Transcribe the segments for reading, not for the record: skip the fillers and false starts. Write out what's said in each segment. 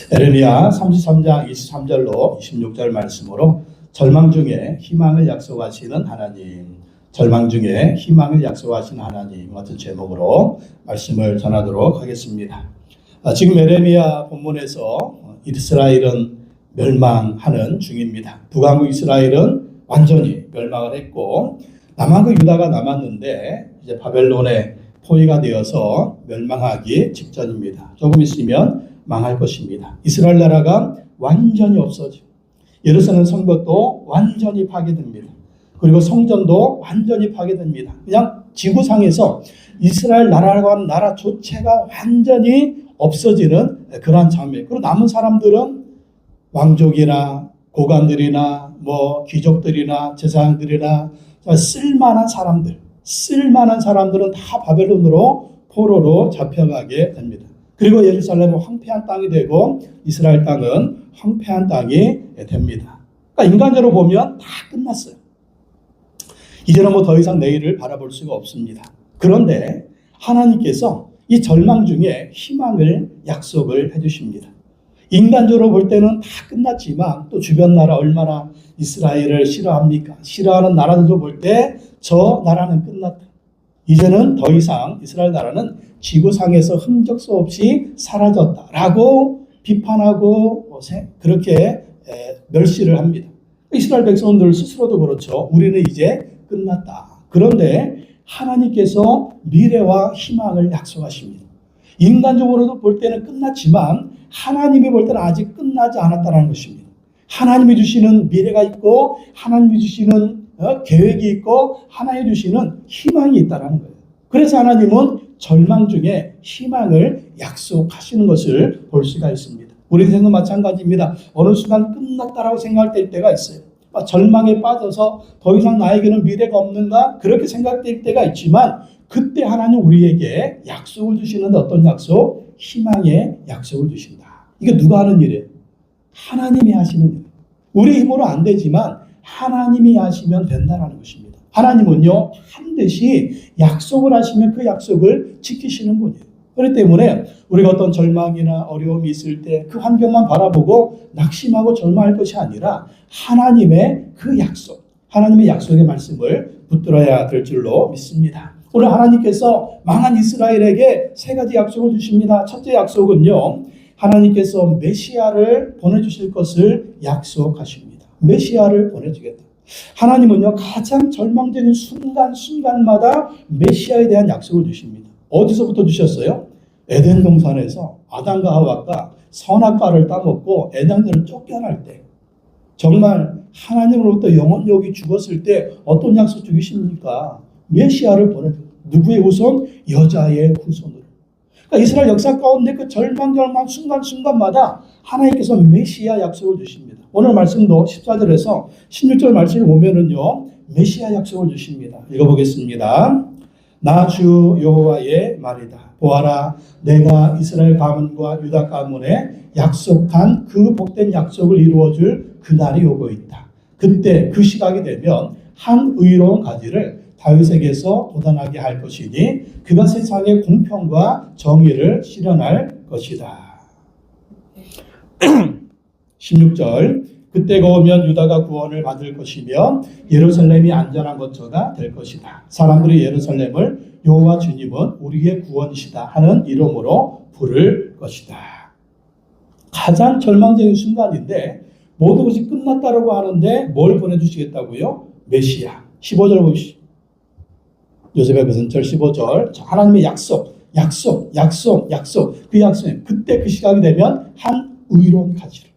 에레미야 33장 23절로 26절 말씀으로 절망 중에 희망을 약속하시는 하나님, 절망 중에 희망을 약속하시는 하나님 같은 제목으로 말씀을 전하도록 하겠습니다. 지금 에레미야 본문에서 이스라엘은 멸망하는 중입니다. 북왕국 이스라엘은 완전히 멸망을 했고 남왕국 유다가 남았는데 이제 바벨론의 포위가 되어서 멸망하기 직전입니다. 조금 있으면 망할 것입니다. 이스라엘 나라가 완전히 없어지고 예루살렘 성벽도 완전히 파괴됩니다. 그리고 성전도 완전히 파괴됩니다. 그냥 지구상에서 이스라엘 나라라고 하는 나라 조체가 완전히 없어지는 그러한 장면. 그리고 남은 사람들은 왕족이나 고관들이나 귀족들이나 제사장들이나 쓸만한 사람들은 다 바벨론으로 포로로 잡혀가게 됩니다. 그리고 예루살렘은 황폐한 땅이 되고 이스라엘 땅은 황폐한 땅이 됩니다. 그러니까 인간적으로 보면 다 끝났어요. 이제는 더 이상 내일을 바라볼 수가 없습니다. 그런데 하나님께서 이 절망 중에 희망을 약속을 해주십니다. 인간적으로 볼 때는 다 끝났지만 또 주변 나라 얼마나 이스라엘을 싫어합니까? 싫어하는 나라들도 볼 때 저 나라는 끝났다. 이제는 더 이상 이스라엘 나라는 지구상에서 흔적수 없이 사라졌다라고 비판하고 그렇게 멸시를 합니다. 이스라엘 백성들 스스로도 그렇죠. 우리는 이제 끝났다. 그런데 하나님께서 미래와 희망을 약속하십니다. 인간적으로도 볼 때는 끝났지만 하나님이 볼 때는 아직 끝나지 않았다는 것입니다. 하나님이 주시는 미래가 있고 하나님이 주시는 계획이 있고 하나님이 주시는 희망이 있다는 거예요. 그래서 하나님은 절망 중에 희망을 약속하시는 것을 볼 수가 있습니다. 우리 인생도 마찬가지입니다. 어느 순간 끝났다라고 생각될 때가 있어요. 절망에 빠져서 더 이상 나에게는 미래가 없는가 그렇게 생각될 때가 있지만 그때 하나님 우리에게 약속을 주시는데 어떤 약속? 희망의 약속을 주신다. 이게 누가 하는 일이에요? 하나님이 하시는 일. 우리 힘으로 안 되지만 하나님이 하시면 된다는 것입니다. 하나님은요 반드시 약속을 하시면 그 약속을 지키시는 분이에요. 그렇기 때문에 우리가 어떤 절망이나 어려움이 있을 때 그 환경만 바라보고 낙심하고 절망할 것이 아니라 하나님의 그 약속, 하나님의 약속의 말씀을 붙들어야 될 줄로 믿습니다. 오늘 하나님께서 망한 이스라엘에게 세 가지 약속을 주십니다. 첫째 약속은요, 하나님께서 메시아를 보내주실 것을 약속하십니다. 메시아를 보내주겠다. 하나님은요 가장 절망적인 순간마다 메시아에 대한 약속을 주십니다. 어디서부터 주셨어요? 에덴 동산에서 아담과 하와가 선악과를 따먹고 에덴을 쫓겨날 때, 정말 하나님으로부터 영혼력이 죽었을 때 어떤 약속 주십니까? 메시아를 보내줍니다. 누구의 후손? 여자의 후손으로. 그러니까 이스라엘 역사 가운데 그 절망 순간마다 하나님께서 메시아 약속을 주십니다. 오늘 말씀도 14절에서 16절 말씀을 보면은요 메시아 약속을 주십니다. 읽어보겠습니다. 나 주 여호와의 말이다. 보아라, 내가 이스라엘 가문과 유다 가문에 약속한 그 복된 약속을 이루어줄 그날이 오고 있다. 그때 그 시각이 되면 한 의로운 가지를 다윗에게서 돋아나게 할 것이니 그가 세상의 공평과 정의를 실현할 것이다. 16절, 그때가 오면 유다가 구원을 받을 것이며 예루살렘이 안전한 거처가 될 것이다. 사람들이 예루살렘을 여호와 주님은 우리의 구원이시다 하는 이름으로 부를 것이다. 가장 절망적인 순간인데 모든 것이 끝났다고 하는데 뭘 보내주시겠다고요? 메시아. 15절 보시죠. 요셉의 배선절 15절. 하나님의 약속. 그 약속에 그때 그 시각이 되면 한 의로운 가지를,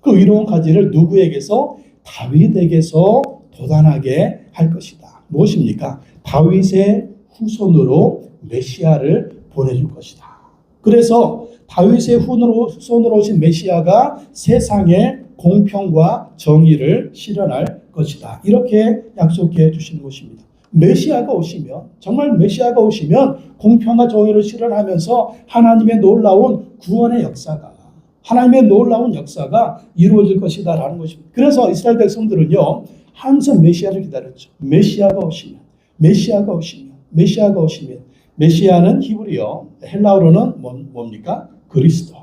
그 의로운 가지를 누구에게서? 다윗에게서 돋아나게 할 것이다. 무엇입니까? 다윗의 후손으로 메시아를 보내줄 것이다. 그래서 다윗의 후손으로 오신 메시아가 세상의 공평과 정의를 실현할 것이다. 이렇게 약속해 주시는 것입니다. 메시아가 오시면, 정말 메시아가 오시면 공평과 정의를 실현하면서 하나님의 놀라운 구원의 역사가, 하나님의 놀라운 역사가 이루어질 것이다라는 것입니다. 그래서 이스라엘 백성들은요 항상 메시아를 기다렸죠. 메시아가 오시면, 메시아는 히브리어, 헬라어로는 뭡니까? 그리스도.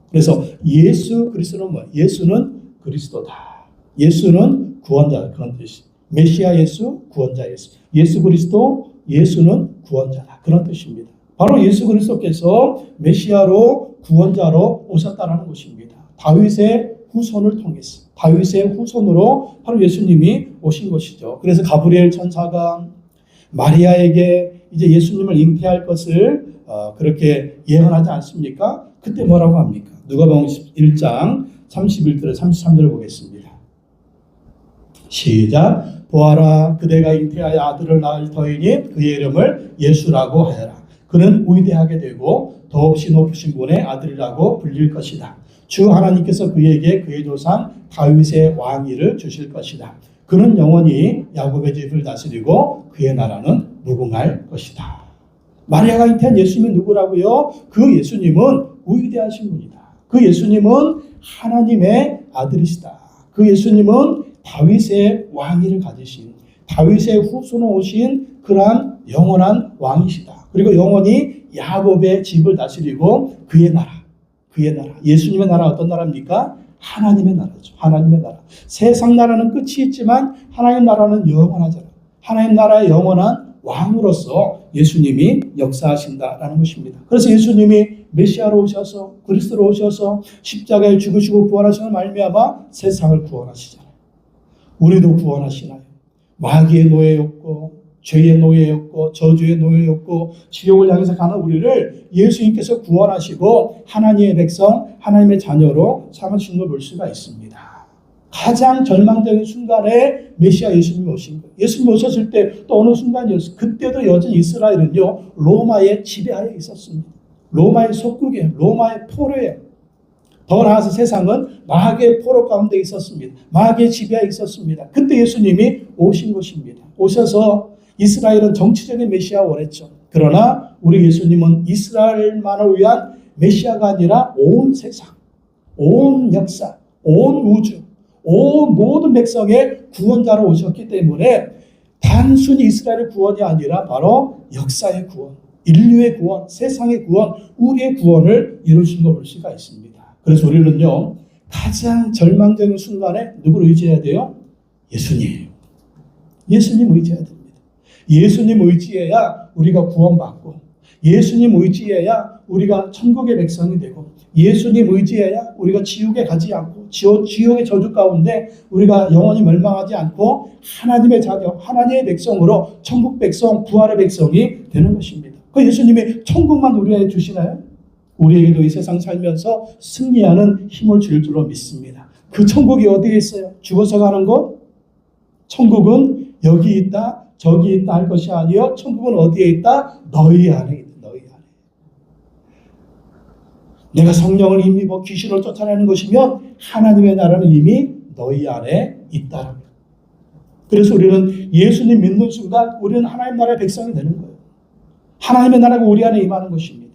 그래서 예수 그리스도는 뭐예요? 예수는 그리스도다. 예수는 구원자, 그런 뜻이. 메시아 예수, 구원자 예수. 예수 그리스도, 예수는 구원자다. 그런 뜻입니다. 바로 예수 그리스도께서 메시아로 구원자로 오셨다는 것입니다. 다윗의 후손을 통해서, 다윗의 후손으로 바로 예수님이 오신 것이죠. 그래서 가브리엘 천사가 마리아에게 이제 예수님을 잉태할 것을 그렇게 예언하지 않습니까? 그때 뭐라고 합니까? 누가복음 1장 31절에 33절을 보겠습니다. 시작. 보아라, 그대가 잉태하여 아들을 낳을 터이니 그의 이름을 예수라고 하여라. 그는 위대하게 되고 더없이 높으신 분의 아들이라고 불릴 것이다. 주 하나님께서 그에게 그의 조상 다윗의 왕위를 주실 것이다. 그는 영원히 야곱의 집을 다스리고 그의 나라는 무궁할 것이다. 마리아가 잉태한 예수님은 누구라고요? 그 예수님은 위대하신 분이다. 그 예수님은 하나님의 아들이시다. 그 예수님은 다윗의 왕위를 가지신, 다윗의 후손으로 오신 그러한 영원한 왕이시다. 그리고 영원히 야곱의 집을 다스리고 그의 나라, 그의 나라. 예수님의 나라 어떤 나라입니까? 하나님의 나라죠. 하나님의 나라. 세상 나라는 끝이 있지만 하나님 나라는 영원하잖아요. 하나님 나라의 영원한 왕으로서 예수님이 역사하신다라는 것입니다. 그래서 예수님이 메시아로 오셔서, 그리스도로 오셔서 십자가에 죽으시고 부활하시는 말미암아 세상을 구원하시잖아요. 우리도 구원하시나요? 마귀의 노예였고, 죄의 노예였고, 저주의 노예였고, 지옥을 향해서 가는 우리를 예수님께서 구원하시고 하나님의 백성, 하나님의 자녀로 삼으신 걸 볼 수가 있습니다. 가장 절망적인 순간에 메시아 예수님이 오신 거예요. 예수님이 오셨을 때 또 어느 순간이었어요. 그때도 여전히 이스라엘은요, 로마의 지배하에 있었습니다. 로마의 속국이에요. 로마의 포로예요. 더 나아가서 세상은 마귀의 포로 가운데 있었습니다. 마귀의 지배하에 있었습니다. 그때 예수님이 오신 것입니다. 오셔서 이스라엘은 정치적인 메시아 원했죠. 그러나 우리 예수님은 이스라엘만을 위한 메시아가 아니라 온 세상, 온 역사, 온 우주, 온 모든 백성의 구원자로 오셨기 때문에 단순히 이스라엘의 구원이 아니라 바로 역사의 구원, 인류의 구원, 세상의 구원, 우리의 구원을 이루신 걸 볼 수가 있습니다. 그래서 우리는요, 가장 절망적인 순간에 누구를 의지해야 돼요? 예수님. 예수님 의지해야 됩니다. 예수님 의지해야 우리가 구원받고, 예수님 의지해야 우리가 천국의 백성이 되고, 예수님 의지해야 우리가 지옥에 가지 않고, 지옥의 저주 가운데 우리가 영원히 멸망하지 않고 하나님의 자녀, 하나님의 백성으로 천국 백성, 부활의 백성이 되는 것입니다. 그 예수님이 천국만 우리에게 주시나요? 우리에게도 이 세상 살면서 승리하는 힘을 줄 줄로 믿습니다. 그 천국이 어디에 있어요? 죽어서 가는 것? 천국은 여기 있다, 저기 있다 할 것이 아니요. 천국은 어디에 있다? 너희 안에 있다. 너희 안에. 내가 성령을 힘입어 귀신을 쫓아내는 것이면 하나님의 나라는 이미 너희 안에 있다. 그래서 우리는 예수님 믿는 순간 우리는 하나님 나라의 백성이 되는 거예요. 하나님의 나라가 우리 안에 임하는 것입니다.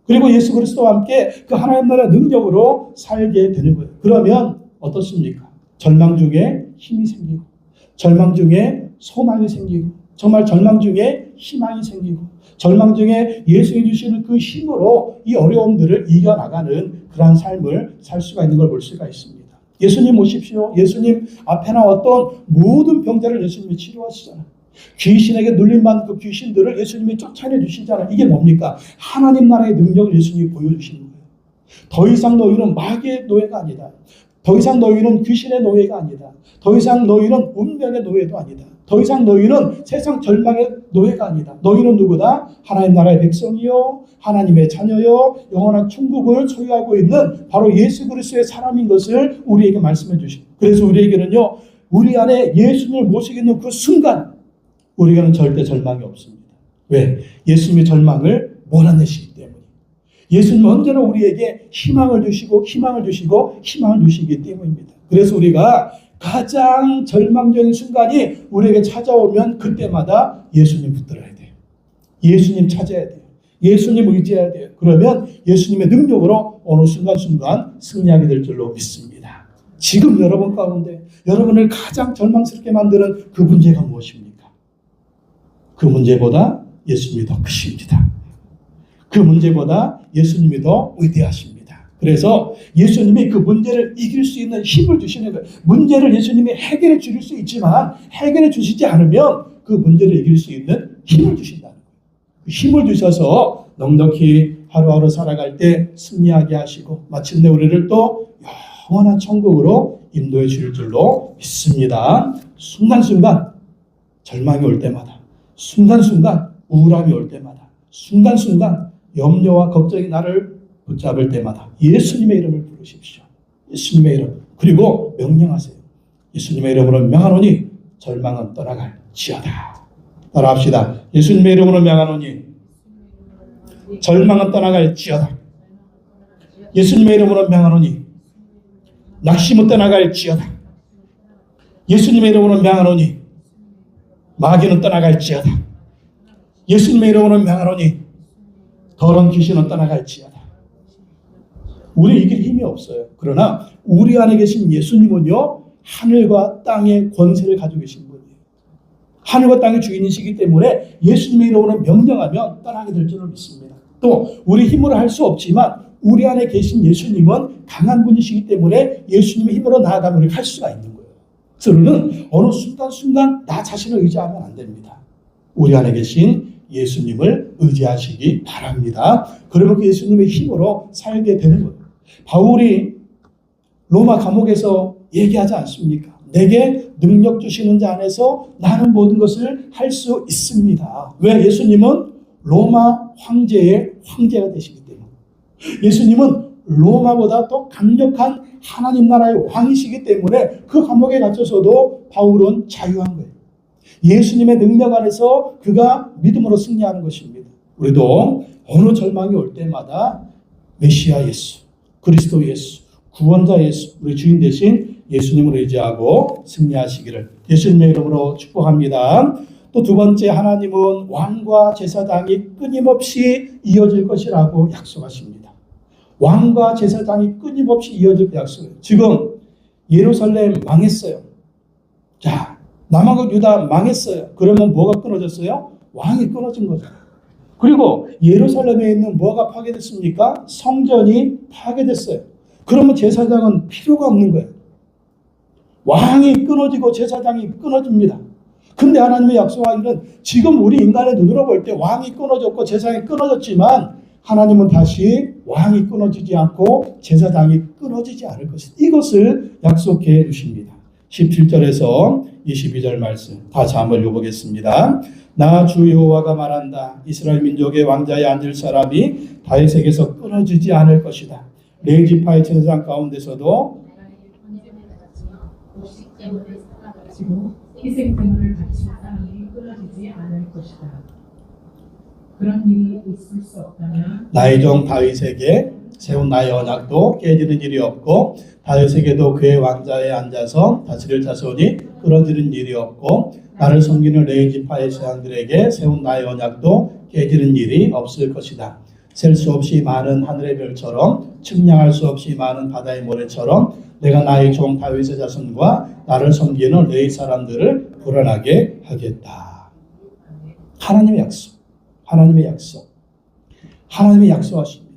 그리고 예수 그리스도와 함께 그 하나님 나라의 능력으로 살게 되는 거예요. 그러면 어떻습니까? 절망 중에 힘이 생기고, 절망 중에 소망이 생기고, 정말 절망 중에 희망이 생기고, 절망 중에 예수님이 주시는 그 힘으로 이 어려움들을 이겨나가는 그러한 삶을 살 수가 있는 걸 볼 수가 있습니다. 예수님 오십시오. 예수님 앞에 나왔던 모든 병자를 예수님이 치료하시잖아요. 귀신에게 눌림받은 그 귀신들을 예수님이 쫓아내 주시잖아요. 이게 뭡니까? 하나님 나라의 능력을 예수님이 보여주시는 거예요. 더 이상 너희는 마귀의 노예가 아니다. 더 이상 너희는 귀신의 노예가 아니다. 더 이상 너희는 운명의 노예도 아니다. 더 이상 너희는 세상 절망의 노예가 아니다. 너희는 누구다? 하나님 나라의 백성이요, 하나님의 자녀요, 영원한 천국을 소유하고 있는 바로 예수 그리스도의 사람인 것을 우리에게 말씀해 주시고, 그래서 우리에게는요, 우리 안에 예수님을 모시게 있는 그 순간 우리에게는 절대 절망이 없습니다. 왜? 예수님의 절망을 몰아내시기 때문에. 예수님은 언제나 우리에게 희망을 주시고 희망을 주시고 희망을 주시기 때문입니다. 그래서 우리가 가장 절망적인 순간이 우리에게 찾아오면 그때마다 예수님 붙들어야 돼요. 예수님 찾아야 돼요. 예수님 의지해야 돼요. 그러면 예수님의 능력으로 어느 순간순간 승리하게 될 줄로 믿습니다. 지금 여러분 가운데 여러분을 가장 절망스럽게 만드는 그 문제가 무엇입니까? 그 문제보다 예수님이 더 크십니다. 그 문제보다 예수님이 더 위대하십니다. 그래서 예수님이 그 문제를 이길 수 있는 힘을 주시는 거예요. 문제를 예수님이 해결해 주실 수 있지만 해결해 주시지 않으면 그 문제를 이길 수 있는 힘을 주신다는 거예요. 그 힘을 주셔서 넉넉히 하루하루 살아갈 때 승리하게 하시고 마침내 우리를 또 영원한 천국으로 인도해 주실 줄로 믿습니다. 순간순간 절망이 올 때마다, 순간순간 우울함이 올 때마다, 순간순간 염려와 걱정이 나를 붙잡을 때마다 예수님의 이름을 부르십시오. 예수님의 이름. 그리고 명령하세요. 예수님의 이름으로 명하노니 절망은 떠나갈지어다. 따라합시다. 예수님의 이름으로 명하노니 절망은 떠나갈지어다. 예수님의 이름으로 명하노니 낙심은 떠나갈지어다. 예수님의 이름으로 명하노니 마귀는 떠나갈지어다. 예수님의 이름으로 명하노니 더러운 귀신은 떠나갈지어다. 우리 이길 힘이 없어요. 그러나 우리 안에 계신 예수님은요, 하늘과 땅의 권세를 가지고 계신 분이에요. 하늘과 땅의 주인이시기 때문에 예수님의 이름으로 명령하면 떠나게 될 줄을 믿습니다. 또 우리 힘으로 할 수 없지만 우리 안에 계신 예수님은 강한 분이시기 때문에 예수님의 힘으로 나아가면 우리가 할 수가 있는 거예요. 그래서 우리는 어느 순간순간 나 자신을 의지하면 안 됩니다. 우리 안에 계신 예수님을 의지하시기 바랍니다. 그러면 그 예수님의 힘으로 살게 되는 거예요. 바울이 로마 감옥에서 얘기하지 않습니까? 내게 능력 주시는 자 안에서 나는 모든 것을 할 수 있습니다. 왜? 예수님은 로마 황제의 황제가 되시기 때문에. 예수님은 로마보다 더 강력한 하나님 나라의 왕이시기 때문에 그 감옥에 갇혀서도 바울은 자유한 거예요. 예수님의 능력 안에서 그가 믿음으로 승리하는 것입니다. 우리도 어느 절망이 올 때마다 메시아 예수, 그리스도 예수, 구원자 예수, 우리 주인 되신 예수님을 의지하고 승리하시기를 예수님의 이름으로 축복합니다. 또 두 번째, 하나님은 왕과 제사장이 끊임없이 이어질 것이라고 약속하십니다. 왕과 제사장이 끊임없이 이어질 약속이에요. 지금 예루살렘 망했어요. 자, 남한국 유다 망했어요. 그러면 뭐가 끊어졌어요? 왕이 끊어진 거죠. 그리고 예루살렘에 있는 뭐가 파괴됐습니까? 성전이 파괴됐어요. 그러면 제사장은 필요가 없는 거예요. 왕이 끊어지고 제사장이 끊어집니다. 근데 하나님의 약속하기는 지금 우리 인간의 눈으로 볼 때 왕이 끊어졌고 제사장이 끊어졌지만 하나님은 다시 왕이 끊어지지 않고 제사장이 끊어지지 않을 것이다. 이것을 약속해 주십니다. 17절에서 22절 말씀 다시 한번 읽어보겠습니다. 나 주 여호와가 말한다. 이스라엘 민족의 왕자에 앉을 사람이 다윗에게서 끊어지지 않을 것이다. 레위지파의 제사장 가운데서도 희생제물을 바친 사람이 끊어지지 않을 것이다. 그런 일이 있을 수 없다면 나의 종 다윗에게 세운 나의 언약도 깨지는 일이 없고 다윗에게도 그의 왕자에 앉아서 다스릴 자손이 끊어지는 일이 없고 나를 섬기는 레위지파의 제사장들에게 세운 나의 언약도 깨지는 일이 없을 것이다. 셀 수 없이 많은 하늘의 별처럼 측량할 수 없이 많은 바다의 모래처럼 내가 나의 종 다윗의 자손과 나를 섬기는 레위 사람들을 불안하게 하겠다. 하나님의 약속, 하나님의 약속, 하나님의 약속하십니다.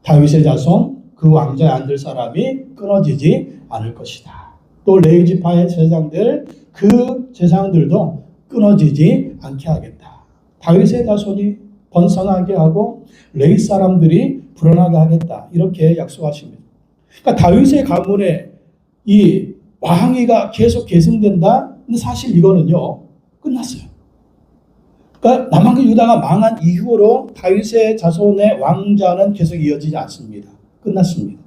다윗의 자손, 그 왕자에 앉을 사람이 끊어지지 않을 것이다. 또 레위지파의 제사장들, 그 제사장들도 끊어지지 않게 하겠다. 다윗의 자손이 번성하게 하고 레위 사람들이 불안하게 하겠다. 이렇게 약속하십니다. 그러니까 다윗의 가문에 이 왕위가 계속 계승된다. 근데 사실 이거는요 끝났어요. 그러니까 남한국 유다가 망한 이후로 다윗의 자손의 왕자는 계속 이어지지 않습니다. 끝났습니다.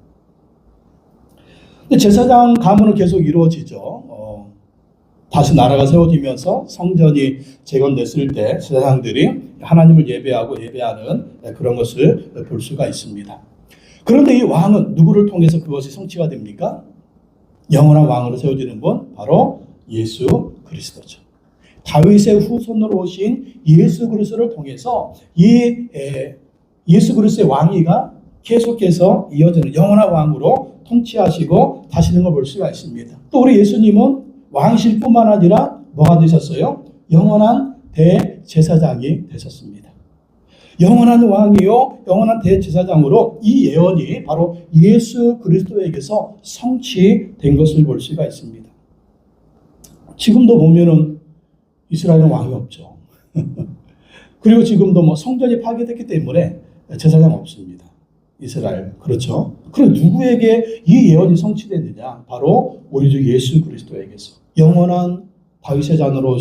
근데 제사장 가문은 계속 이루어지죠. 다시 나라가 세워지면서 성전이 재건됐을 때 제사장들이 하나님을 예배하는 그런 것을 볼 수가 있습니다. 그런데 이 왕은 누구를 통해서 그것이 성취가 됩니까? 영원한 왕으로 세워지는 분 바로 예수 그리스도죠. 다윗의 후손으로 오신 예수 그리스도를 통해서 이 예수 그리스도의 왕위가 계속해서 이어지는 영원한 왕으로 통치하시고 다시는 걸 볼 수가 있습니다. 또 우리 예수님은 왕실 뿐만 아니라 뭐가 되셨어요? 영원한 대제사장이 되셨습니다. 영원한 왕이요 영원한 대제사장으로 이 예언이 바로 예수 그리스도에게서 성취된 것을 볼 수가 있습니다. 지금도 보면은 이스라엘은 왕이 없죠. 그리고 지금도 뭐 성전이 파괴됐기 때문에 제사장 없습니다. 이스라엘. 그렇죠. 그럼 누구에게 이 예언이 성취됐느냐? 바로 우리 주 예수 그리스도에게서. 영원한 다윗의 자손으로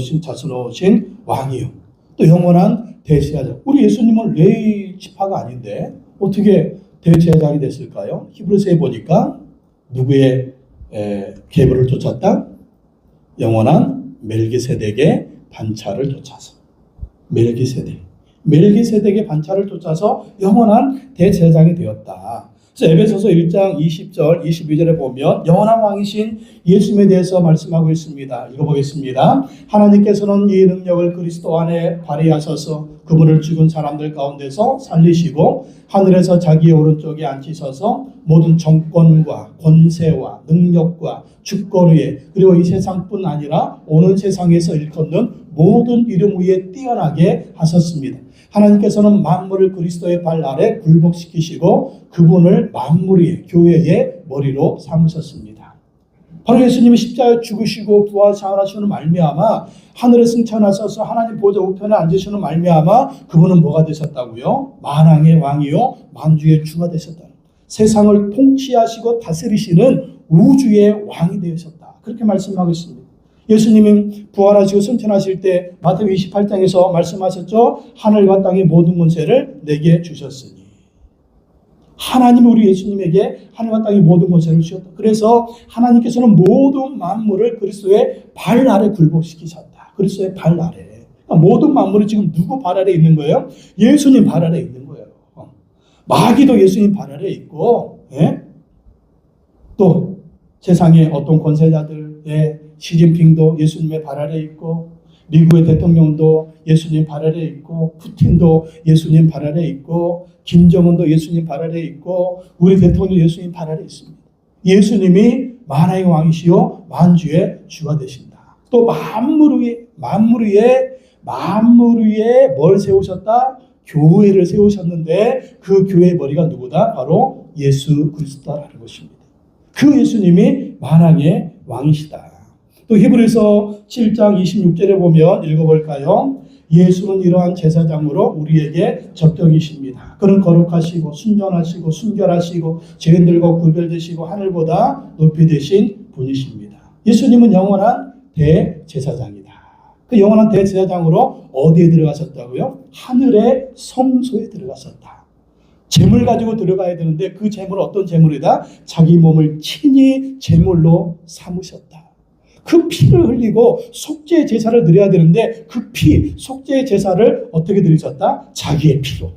오신 왕이요. 또 영원한 대제사장. 우리 예수님은 레위 지파가 아닌데 어떻게 대제사장이 됐을까요? 히브리서에 보니까 누구의 계보를 쫓았다? 영원한 멜기세덱의 반차를 쫓아서. 멜기세덱의 반차를 쫓아서 영원한 대제사장이 되었다. 그래서 에베소서 1장 20절, 22절에 보면 영원한 왕이신 예수님에 대해서 말씀하고 있습니다. 읽어보겠습니다. 하나님께서는 이 능력을 그리스도 안에 발휘하셔서 그분을 죽은 사람들 가운데서 살리시고 하늘에서 자기의 오른쪽에 앉히셔서 모든 정권과 권세와 능력과 주권 위에 그리고 이 세상뿐 아니라 오는 세상에서 일컫는 모든 이름 위에 뛰어나게 하셨습니다. 하나님께서는 만물을 그리스도의 발 아래 굴복시키시고 그분을 만물 위에 교회의 머리로 삼으셨습니다. 바로 예수님이 십자가에 죽으시고 부활하시는 말미암아 하늘에 승천하셔서 하나님 보좌 우편에 앉으시는 말미암아 그분은 뭐가 되셨다고요? 만왕의 왕이요 만주의 주가 되셨다. 세상을 통치하시고 다스리시는 우주의 왕이 되셨다. 그렇게 말씀하고 있습니다. 예수님이 부활하시고 승천하실 때 마태복음 28장에서 말씀하셨죠. 하늘과 땅의 모든 권세를 내게 주셨으니. 하나님이 우리 예수님에게 하늘과 땅의 모든 권세를 주셨다. 그래서 하나님께서는 모든 만물을 그리스도의 발 아래 굴복시키셨다. 그리스도의 발 아래. 그러니까 모든 만물이 지금 누구 발 아래 있는 거예요? 예수님 발 아래 있는 거예요. 마귀도 예수님 발 아래 있고, 예? 또 세상의 어떤 권세자들, 시진핑도 예수님의 발 아래 있고, 미국의 대통령도 예수님 발 아래 있고, 푸틴도 예수님 발 아래 있고, 김정은도 예수님 발 아래 있고, 우리 대통령도 예수님 발 아래 있습니다. 예수님이 만왕의 왕이시요 만주의 주가 되신다. 또 만물 위에 뭘 세우셨다? 교회를 세우셨는데 그 교회의 머리가 누구다? 바로 예수 그리스도라는 것입니다. 그 예수님이 만왕의 왕이시다. 또 히브리서 7장 26절에 보면 읽어볼까요? 예수는 이러한 제사장으로 우리에게 적격이십니다. 그는 거룩하시고 순전하시고 순결하시고 죄인들과 구별되시고 하늘보다 높이 되신 분이십니다. 예수님은 영원한 대제사장이다. 그 영원한 대제사장으로 어디에 들어가셨다고요? 하늘의 성소에 들어가셨다. 재물 가지고 들어가야 되는데 그 재물은 어떤 재물이다? 자기 몸을 친히 재물로 삼으셨다. 그 피를 흘리고 속죄의 제사를 드려야 되는데 그 피, 속죄의 제사를 어떻게 드리셨다? 자기의 피로.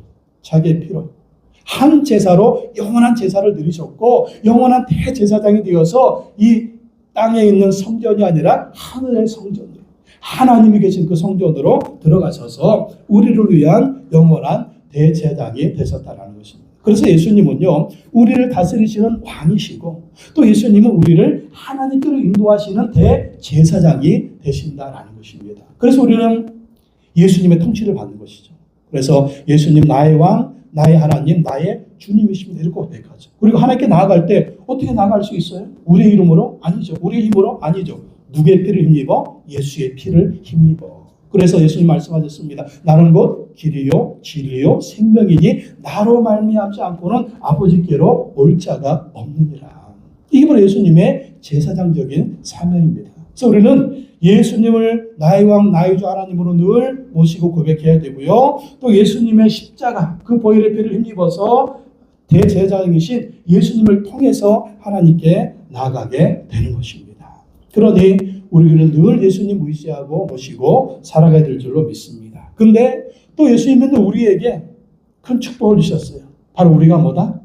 한 제사로 영원한 제사를 드리셨고 영원한 대제사장이 되어서 이 땅에 있는 성전이 아니라 하늘의 성전으로 하나님이 계신 그 성전으로 들어가셔서 우리를 위한 영원한 대제사장이 되셨다는 것입니다. 그래서 예수님은요, 우리를 다스리시는 왕이시고 또 예수님은 우리를 하나님께로 인도하시는 대제사장이 되신다라는 것입니다. 그래서 우리는 예수님의 통치를 받는 것이죠. 그래서 예수님 나의 왕, 나의 하나님, 나의 주님이십니다. 이렇게 고백하죠. 그리고 하나님께 나아갈 때 어떻게 나아갈 수 있어요? 우리의 이름으로? 아니죠. 우리의 힘으로? 아니죠. 누구의 피를 힘입어? 예수의 피를 힘입어. 그래서 예수님 말씀하셨습니다. 나는 곧 길이요 진리요 생명이니 나로 말미암지 않고는 아버지께로 올 자가 없느니라. 이게 바로 예수님의 제사장적인 사명입니다. 그래서 우리는 예수님을 나의 왕 나의 주 하나님으로 늘 모시고 고백해야 되고요. 또 예수님의 십자가 그 보혈의 피를 힘입어서 대제사장이신 예수님을 통해서 하나님께 나아가게 되는 것입니다. 그러니 우리는 늘 예수님 의지하고 모시고 살아가야 될 줄로 믿습니다. 그런데 또 예수님은 우리에게 큰 축복을 주셨어요. 바로 우리가 뭐다?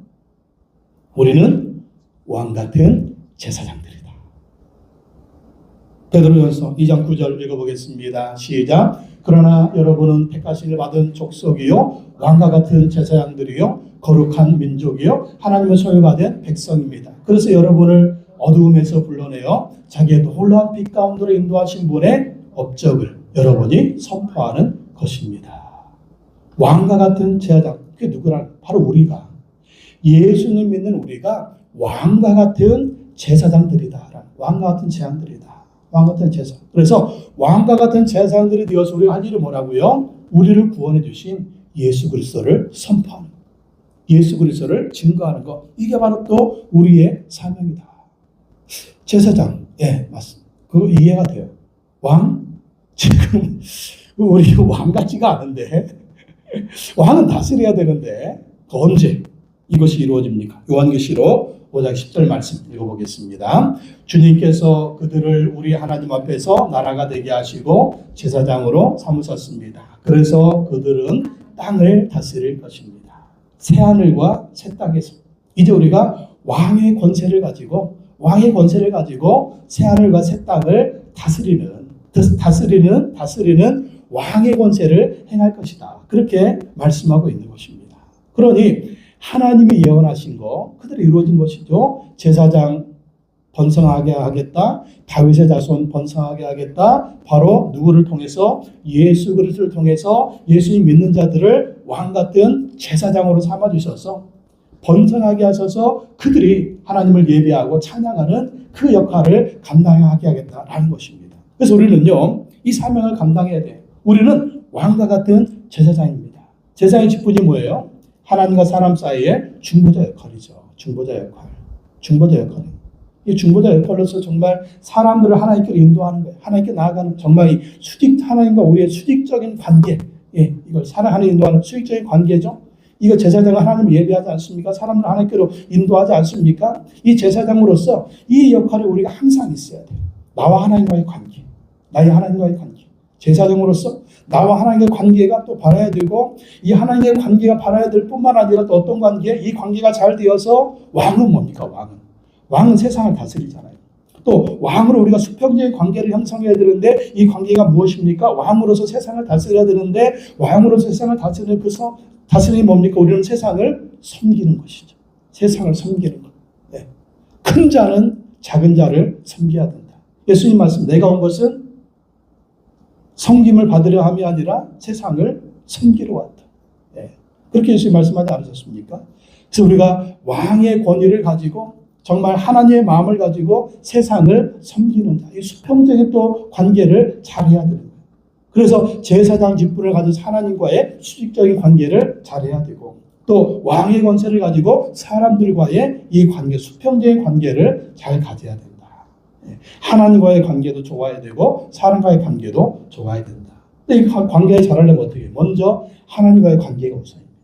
우리는 왕 같은 제사장들이다. 베드로전서 2장 9절 읽어보겠습니다. 시작. 그러나 여러분은 택하심을 받은 족속이요 왕과 같은 제사장들이요 거룩한 민족이요 하나님의 소유가 된 백성입니다. 그래서 여러분을 어두움에서 불러내어 자기의 놀라운 빛 가운데로 인도하신 분의 업적을 여러분이 선포하는 것입니다. 왕과 같은 제사장. 그게 누구라? 바로 우리가. 예수님 믿는 우리가 왕과 같은 제사장들이다. 왕과 같은 제사장들이다. 왕 같은 제사. 그래서 왕과 같은 제사장들이 되어서 우리가 할 일이 뭐라고요? 우리를 구원해 주신 예수 그리스도를 선포하는 것. 예수 그리스도를 증거하는 것. 이게 바로 또 우리의 사명이다. 제사장. 예, 맞습니다. 그거 이해가 돼요. 왕? 지금 우리 왕 같지가 않은데 왕은 다스려야 되는데 언제 이것이 이루어집니까? 요한계시록 5장 10절 말씀 읽어보겠습니다. 주님께서 그들을 우리 하나님 앞에서 나라가 되게 하시고 제사장으로 삼으셨습니다. 그래서 그들은 땅을 다스릴 것입니다. 새하늘과 새 땅에서 이제 우리가 왕의 권세를 가지고 새하늘과 새 땅을 다스리는 왕의 권세를 행할 것이다. 그렇게 말씀하고 있는 것입니다. 그러니 하나님이 예언하신 거 그대로 이루어진 것이죠. 제사장 번성하게 하겠다. 다윗의 자손 번성하게 하겠다. 바로 누구를 통해서? 예수 그리스도를 통해서 예수님 믿는 자들을 왕 같은 제사장으로 삼아주셔서 번성하게 하셔서 그들이 하나님을 예배하고 찬양하는 그 역할을 감당하게 하겠다라는 것입니다. 그래서 우리는요, 이 사명을 감당해야 돼요. 우리는 왕과 같은 제사장입니다. 제사장의 직분이 뭐예요? 하나님과 사람 사이의 중보자 역할이죠. 중보자 역할. 이 중보자 역할로서 정말 사람들을 하나님께로 인도하는 거예요. 하나님께 나아가는 정말 이 하나님과 우리의 수직적인 관계. 예, 이걸 하나님 인도하는 수직적인 관계죠. 이거 제사장은 하나님을 예배하지 않습니까? 사람들 하나님께로 인도하지 않습니까? 이 제사장으로서 이 역할이 우리가 항상 있어야 돼요. 나와 하나님과의 관계. 나의 하나님과의 관계. 제사장으로서 나와 하나님의 관계가 또 바라야 되고 이 하나님의 관계가 바라야 될 뿐만 아니라 또 어떤 관계? 이 관계가 잘 되어서 왕은 뭡니까? 왕은 세상을 다스리잖아요. 또 왕으로 우리가 수평적인 관계를 형성해야 되는데 이 관계가 무엇입니까? 왕으로서 세상을 다스려야 되는데 왕으로서 세상을 다스리는 다스림이 뭡니까? 우리는 세상을 섬기는 것이죠. 세상을 섬기는 것. 네. 큰 자는 작은 자를 섬겨야 된다. 예수님 말씀, 내가 온 것은 섬김을 받으려 함이 아니라 세상을 섬기러 왔다. 네. 그렇게 예수님 말씀하지 않으셨습니까? 그래서 우리가 왕의 권위를 가지고 정말 하나님의 마음을 가지고 세상을 섬기는 자, 이 수평적인 또 관계를 잘해야 되는 거예요. 그래서 제사장 직분을 가진 하나님과의 수직적인 관계를 잘해야 되고 또 왕의 권세를 가지고 사람들과의 이 관계, 수평적인 관계를 잘 가져야 된다. 하나님과의 관계도 좋아야 되고 사람과의 관계도 좋아야 된다. 근데 이 관계를 잘하려면 어떻게 해요? 먼저 하나님과의 관계가 우선입니다.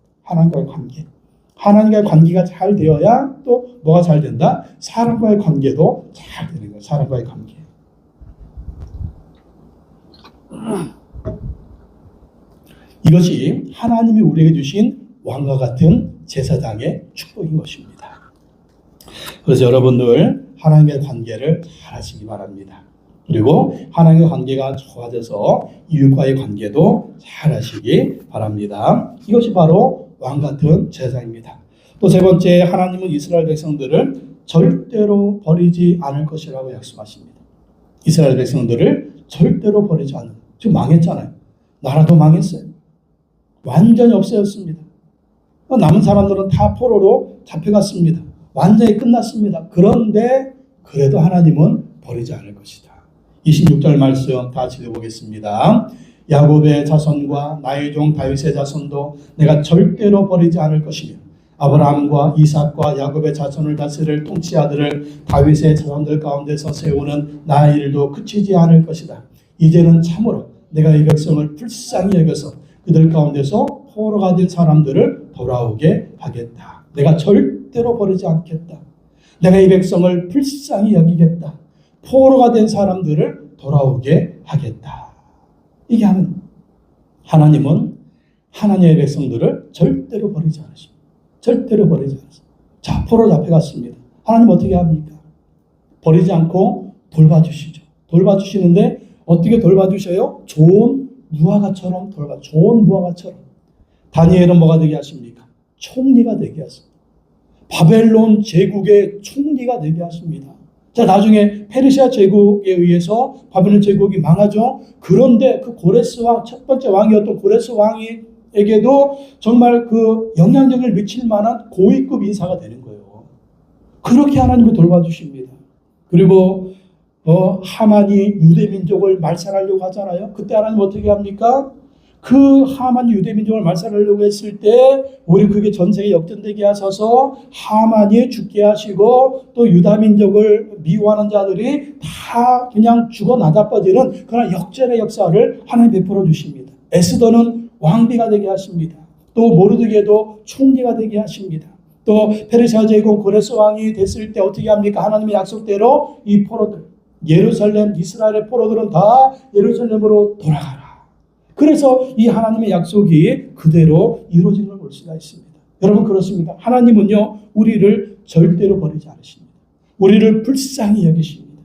하나님과의 관계가 잘 되어야 또 뭐가 잘 된다? 사람과의 관계도 잘 되는 거예요. 사람과의 관계. 이것이 하나님이 우리에게 주신 왕과 같은 제사장의 축복인 것입니다. 그래서 여러분들 하나님의 관계를 잘 하시기 바랍니다. 그리고 하나님의 관계가 좋아져서 이웃과의 관계도 잘 하시기 바랍니다. 이것이 바로 왕 같은 제사장입니다. 또 세 번째, 하나님은 이스라엘 백성들을 절대로 버리지 않을 것이라고 약속하십니다. 이스라엘 백성들을 절대로 버리지 않는. 지금 망했잖아요. 나라도 망했어요. 완전히 없어졌습니다. 남은 사람들은 다 포로로 잡혀갔습니다. 완전히 끝났습니다. 그런데 그래도 하나님은 버리지 않을 것이다. 26절 말씀 다 읽어보겠습니다. 야곱의 자손과 나의 종 다윗의 자손도 내가 절대로 버리지 않을 것이며 아브라함과 이삭과 야곱의 자손을 다스릴 통치아들을 다윗의 자손들 가운데서 세우는 나의 일도 그치지 않을 것이다. 이제는 참으로 내가 이 백성을 불쌍히 여겨서 그들 가운데서 포로가 된 사람들을 돌아오게 하겠다. 내가 절대로 버리지 않겠다. 내가 이 백성을 불쌍히 여기겠다. 포로가 된 사람들을 돌아오게 하겠다. 이게 하나님은 하나님의 백성들을 절대로 버리지 않으십니다. 절대로 버리지 않습니다. 자, 포로 잡혀갔습니다. 하나님 어떻게 합니까? 버리지 않고 돌봐주시죠. 돌봐주시는데 어떻게 돌봐주셔요? 좋은 무화과처럼 좋은 무화과처럼. 다니엘은 뭐가 되게 하십니까? 총리가 되게 하십니다. 바벨론 제국의 총리가 되게 하십니다. 자, 나중에 페르시아 제국에 의해서 바벨론 제국이 망하죠. 그런데 그 고레스 왕, 첫 번째 왕이었던 고레스 왕이 하만에게도 정말 그 영향력을 미칠 만한 고위급 인사가 되는 거예요. 그렇게 하나님이 돌봐주십니다. 그리고 하만이 유대 민족을 말살하려고 하잖아요. 그때 하나님 어떻게 합니까? 그 하만이 유대 민족을 말살하려고 했을 때 우리 그게 전쟁에 역전되게 하셔서 하만이 죽게 하시고 또 유다 민족을 미워하는 자들이 다 그냥 죽어 나다빠지는 그런 역전의 역사를 하나님 베풀어 주십니다. 에스더는 왕비가 되게 하십니다. 또 모르드게도 총리가 되게 하십니다. 또 페르시아 제국 고레스 왕이 됐을 때 어떻게 합니까? 하나님의 약속대로 이 포로들, 예루살렘, 이스라엘의 포로들은 다 예루살렘으로 돌아가라. 그래서 이 하나님의 약속이 그대로 이루어진 걸 볼 수가 있습니다. 여러분 그렇습니다. 하나님은요 우리를 절대로 버리지 않으십니다. 우리를 불쌍히 여기십니다.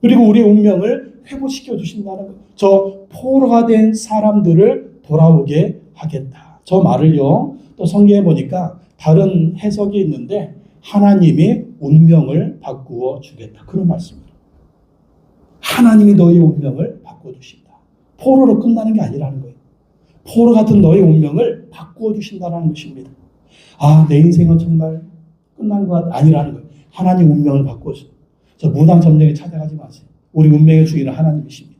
그리고 우리의 운명을 회복시켜 주신다는 것. 저 포로가 된 사람들을 돌아오게 하겠다. 저 말을요 또 성경에 보니까 다른 해석이 있는데 하나님이 운명을 바꾸어 주겠다. 그런 말씀입니다. 하나님이 너의 운명을 바꾸어 주신다. 포로로 끝나는 게 아니라는 거예요. 포로 같은 너의 운명을 바꾸어 주신다는 것입니다. 아, 내 인생은 정말 끝난 것 아니라는 거예요. 하나님 운명을 바꾸어 주신다. 저 무당 점령에 찾아가지 마세요. 우리 운명의 주인은 하나님이십니다.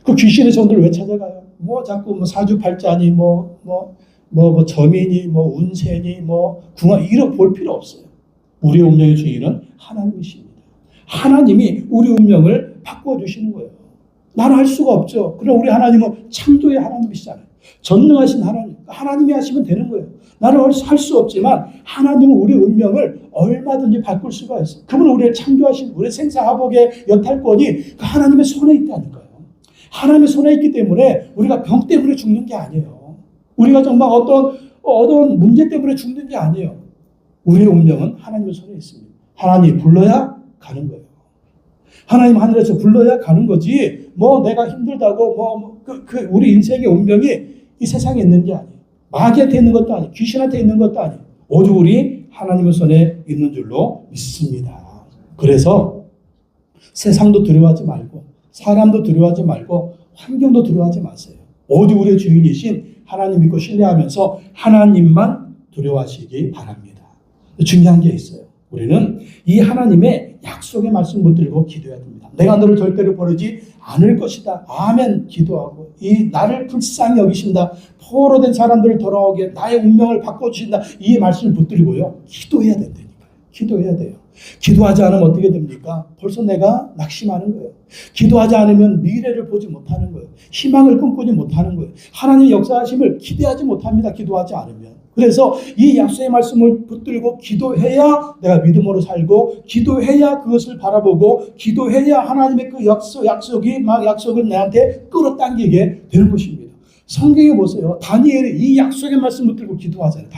그 귀신의 손들 왜 찾아가요? 뭐 자꾸 뭐 사주팔자니 점이니 운세니 궁합 이런 볼 필요 없어요. 우리의 운명의 주인은 하나님이십니다. 하나님이 우리 운명을 바꾸어 주시는 거예요. 나는 할 수가 없죠. 그럼 우리 하나님은 창조의 하나님이시잖아요. 전능하신 하나님. 하나님이 하시면 되는 거예요. 나는 할 수 없지만 하나님은 우리 운명을 얼마든지 바꿀 수가 있어요. 그분은 우리를 창조하신 우리 생사화복의 여탈권이 그 하나님의 손에 있다니까요. 하나님의 손에 있기 때문에 우리가 병 때문에 죽는 게 아니에요. 우리가 정말 어떤 문제 때문에 죽는 게 아니에요. 우리의 운명은 하나님의 손에 있습니다. 하나님 불러야 가는 거예요. 하나님 하늘에서 불러야 가는 거지. 내가 힘들다고 우리 인생의 운명이 이 세상에 있는 게 아니에요. 마귀한테 있는 것도 아니에요. 귀신한테 있는 것도 아니에요. 모두 우리 하나님의 손에 있는 줄로 믿습니다. 그래서 세상도 두려워하지 말고 사람도 두려워하지 말고 환경도 두려워하지 마세요. 모두 우리의 주인이신 하나님 믿고 신뢰하면서 하나님만 두려워하시기 바랍니다. 중요한 게 있어요. 우리는 이 하나님의 약속의 말씀 붙들고 기도해야 됩니다. 내가 너를 절대로 버리지 않을 것이다. 아멘 기도하고 이 나를 불쌍히 여기신다. 포로된 사람들을 돌아오게 나의 운명을 바꿔주신다. 이 말씀을 붙들고요. 기도해야 된다니까요. 기도해야 돼요. 기도하지 않으면 어떻게 됩니까? 벌써 내가 낙심하는 거예요. 기도하지 않으면 미래를 보지 못하는 거예요. 희망을 꿈꾸지 못하는 거예요. 하나님의 역사하심을 기대하지 못합니다. 기도하지 않으면. 그래서 이 약속의 말씀을 붙들고 기도해야 내가 믿음으로 살고 기도해야 그것을 바라보고 기도해야 하나님의 그 약속을 내한테 끌어당기게 되는 것입니다. 성경에 보세요. 다니엘이 이 약속의 말씀 붙들고 기도하잖아요.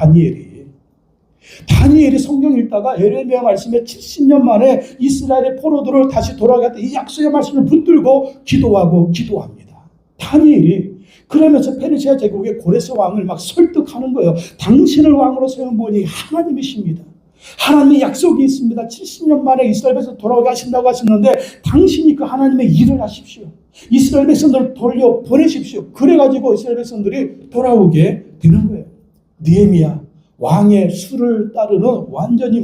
다니엘이 성경 읽다가 에레미야 말씀에 70년 만에 이스라엘의 포로들을 다시 돌아갈 때 이 약속의 말씀을 붙들고 기도합니다. 다니엘이 그러면서 페르시아 제국의 고레스 왕을 막 설득하는 거예요. 당신을 왕으로 세운 분이 하나님이십니다. 하나님의 약속이 있습니다. 70년 만에 이스라엘에서 돌아오게 하신다고 하셨는데 당신이 그 하나님의 일을 하십시오. 이스라엘 백성들을 돌려 보내십시오. 그래가지고 이스라엘 백성들이 돌아오게 되는 거예요. 느헤미야 왕의 수를 따르는 완전히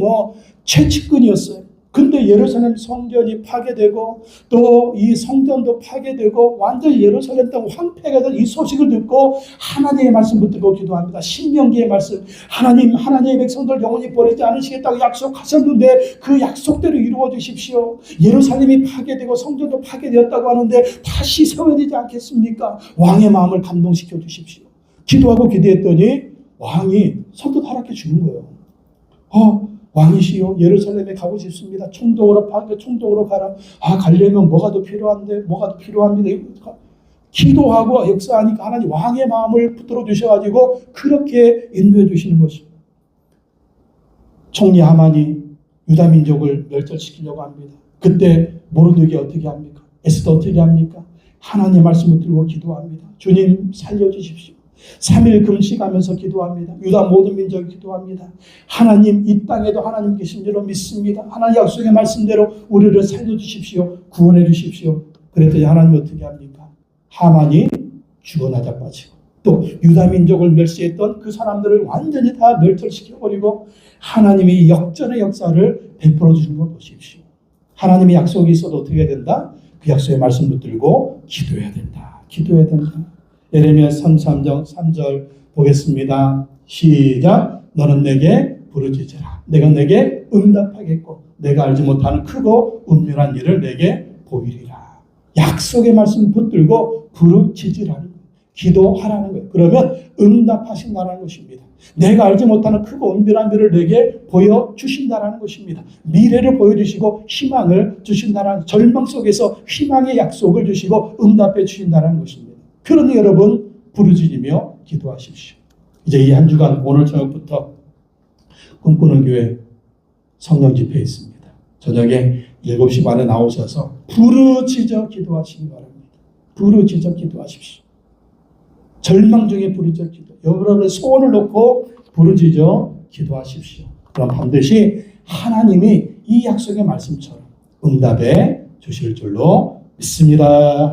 최측근이었어요. 근데 예루살렘 성전이 파괴되고 또 이 성전도 파괴되고 완전히 예루살렘 땅 황폐가 된 이 소식을 듣고 하나님의 말씀 붙들고 기도합니다. 신명기의 말씀, 하나님의 백성들 영원히 버리지 않으시겠다고 약속하셨는데 그 약속대로 이루어 주십시오. 예루살렘이 파괴되고 성전도 파괴되었다고 하는데 다시 세워지지 않겠습니까? 왕의 마음을 감동시켜 주십시오. 기도하고 기도했더니 왕이 선뜻 허락해 주는 거예요. 왕이시여 예루살렘에 가고 싶습니다. 총독으로 가라. 가려면 뭐가 더 필요합니다. 기도하고 역사하니까 하나님 왕의 마음을 붙들어 주셔가지고 그렇게 인도해 주시는 것입니다. 총리 하만이 유다 민족을 멸절시키려고 합니다. 그때 모르드게 어떻게 합니까? 에스더 어떻게 합니까? 하나님의 말씀을 들고 기도합니다. 주님 살려주십시오. 3일 금식하면서 기도합니다. 유다 모든 민족이 기도합니다. 하나님 이 땅에도 하나님 계신 줄로 믿습니다. 하나님 약속의 말씀대로 우리를 살려주십시오. 구원해 주십시오. 그랬더니 하나님 어떻게 합니까? 하만이 죽어나자 빠지고 또 유다 민족을 멸시했던 그 사람들을 완전히 다 멸절시켜버리고 하나님이 역전의 역사를 베풀어 주신 걸 보십시오. 하나님의 약속이 있어도 어떻게 해야 된다? 그 약속의 말씀 붙들고 기도해야 된다. 기도해야 된다. 예레미야 33장 3절 보겠습니다. 시작. 너는 내게 부르짖으라. 내가 내게 응답하겠고 내가 알지 못하는 크고 은밀한 일을 내게 보이리라. 약속의 말씀 붙들고 부르짖으라는 거예요. 기도하라는 거예요. 그러면 응답하신다는 것입니다. 내가 알지 못하는 크고 은밀한 일을 내게 보여주신다는 것입니다. 미래를 보여주시고 희망을 주신다는, 절망 속에서 희망의 약속을 주시고 응답해 주신다는 것입니다. 그러니 여러분 부르짖으며 기도하십시오. 이제 이 한 주간 오늘 저녁부터 꿈꾸는 교회 성령 집회 있습니다. 저녁에 7시 반에 나오셔서 부르짖어 기도하시기 바랍니다. 부르짖어 기도하십시오. 절망 중에 부르짖어 기도. 여러분의 소원을 놓고 부르짖어 기도하십시오. 그럼 반드시 하나님이 이 약속의 말씀처럼 응답해 주실 줄로 믿습니다.